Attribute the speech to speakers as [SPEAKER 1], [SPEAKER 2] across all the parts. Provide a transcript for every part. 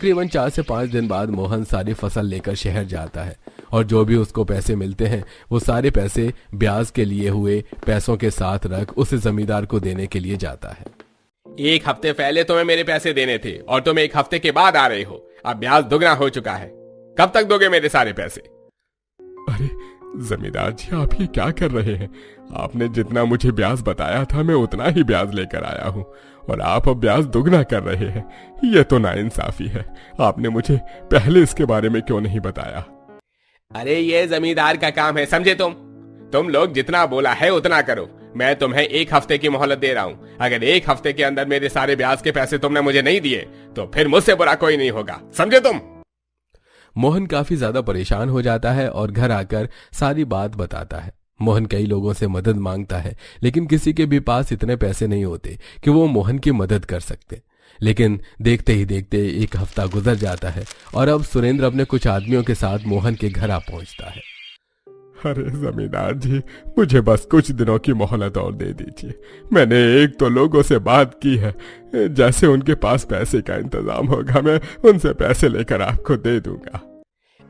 [SPEAKER 1] तकरीबन 4 से 5 दिन बाद मोहन सारी फसल लेकर शहर जाता है और जो भी उसको पैसे मिलते हैं वो सारे पैसे ब्याज के लिए हुए पैसों के साथ रख उस जमींदार को देने के लिए जाता है।
[SPEAKER 2] 1 हफ्ते पहले तुम्हें मेरे पैसे देने थे और तुम 1 हफ्ते के बाद आ रहे हो। अब ब्याज दुगना हो चुका है। कब तक दोगे मेरे सारे पैसे?
[SPEAKER 3] अरे जमींदार जी, आप ये क्या कर रहे हैं? आपने जितना मुझे ब्याज बताया था मैं उतना ही ब्याज लेकर आया हूँ और आप अब ब्याज दुगना कर रहे हैं। ये तो नाइंसाफी है। आपने मुझे पहले इसके बारे में क्यों नहीं बताया?
[SPEAKER 2] अरे ये जमींदार का काम है, समझे तुम लोग जितना बोला है उतना करो। मैं तुम्हें 1 हफ्ते की मोहलत दे रहा हूँ। अगर 1 हफ्ते के अंदर मेरे सारे ब्याज के पैसे तुमने मुझे नहीं दिए तो फिर मुझसे बुरा कोई नहीं होगा, समझे तुम?
[SPEAKER 1] मोहन काफी ज्यादा परेशान हो जाता है और घर आकर सारी बात बताता है। मोहन कई लोगों से मदद मांगता है लेकिन किसी के भी पास इतने पैसे नहीं होते कि वो मोहन की मदद कर सकते। लेकिन देखते ही देखते 1 हफ्ता गुजर जाता है और अब सुरेंद्र अपने कुछ आदमियों के साथ मोहन के घर आ पहुंचता है।
[SPEAKER 3] अरे जमींदार जी, मुझे बस कुछ दिनों की मोहलत और दे दीजिए। मैंने 1 तो लोगों से बात की है, जैसे उनके पास पैसे का इंतजाम होगा मैं उनसे पैसे लेकर आपको दे दूंगा।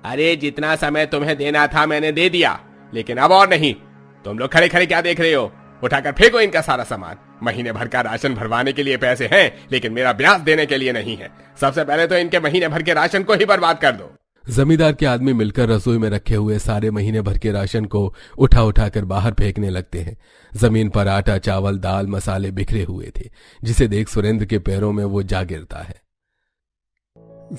[SPEAKER 2] अरे जितना समय तुम्हें देना था मैंने दे दिया, लेकिन अब और नहीं। तुम लोग खड़े खड़े क्या देख रहे हो? उठाकर फेंको इनका सारा सामान। महीने भर का राशन भरवाने के लिए पैसे हैं लेकिन मेरा ब्याज देने के लिए नहीं है। सबसे पहले तो इनके महीने भर के राशन को ही बर्बाद कर दो।
[SPEAKER 1] जमींदार के आदमी मिलकर रसोई में रखे हुए सारे महीने भर के राशन को उठा उठाकर बाहर फेंकने लगते हैं। जमीन पर आटा, चावल, दाल, मसाले बिखरे हुए थे, जिसे देख सुरेंद्र के पैरों में वो जा गिरता है।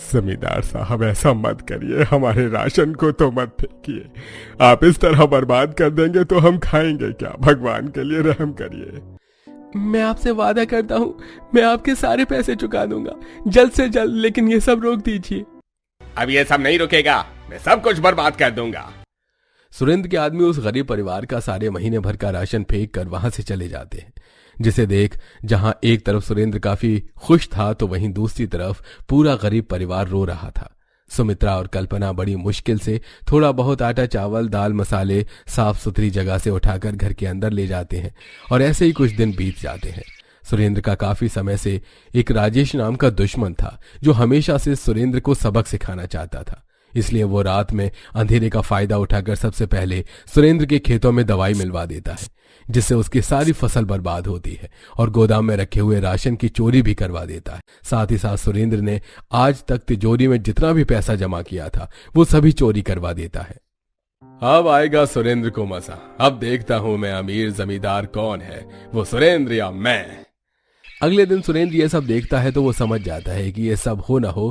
[SPEAKER 3] जमींदार साहब, ऐसा मत करिए, हमारे राशन को तो मत फेंकिए। आप इस तरह बर्बाद कर देंगे तो हम खाएंगे क्या? भगवान के लिए रहम करिए।
[SPEAKER 1] मैं आपसे वादा करता हूँ, मैं आपके सारे पैसे चुका दूंगा जल्द से जल्द, लेकिन ये सब रोक दीजिए।
[SPEAKER 2] अब ये सब नहीं रुकेगा, मैं सब कुछ बर्बाद कर दूंगा।
[SPEAKER 1] सुरेंद्र के आदमी उस गरीब परिवार का सारे महीने भर का राशन फेंक कर वहां से चले जाते हैं, जिसे देख जहां एक तरफ सुरेंद्र काफी खुश था तो वहीं दूसरी तरफ पूरा गरीब परिवार रो रहा था। सुमित्रा और कल्पना बड़ी मुश्किल से थोड़ा बहुत आटा, चावल, दाल, मसाले साफ सुथरी जगह से उठाकर घर के अंदर ले जाते हैं और ऐसे ही कुछ दिन बीत जाते हैं। सुरेंद्र का काफी समय से एक राजेश नाम का दुश्मन था जो हमेशा से सुरेंद्र को सबक सिखाना चाहता था। इसलिए वो रात में अंधेरे का फायदा उठाकर सबसे पहले सुरेंद्र के खेतों में दवाई मिलवा देता है, जिससे उसकी सारी फसल बर्बाद होती है और गोदाम में रखे हुए राशन की चोरी भी करवा देता है। साथ ही साथ सुरेंद्र ने आज तक तिजोरी में जितना भी पैसा जमा किया था वो सभी चोरी करवा देता है। अब आएगा सुरेंद्र को मजा। अब देखता हूं मैं अमीर जमींदार कौन है, वो सुरेंद्र या मैं। अगले दिन सुरेंद्र ये सब देखता है तो वो समझ जाता है कि ये सब हो ना हो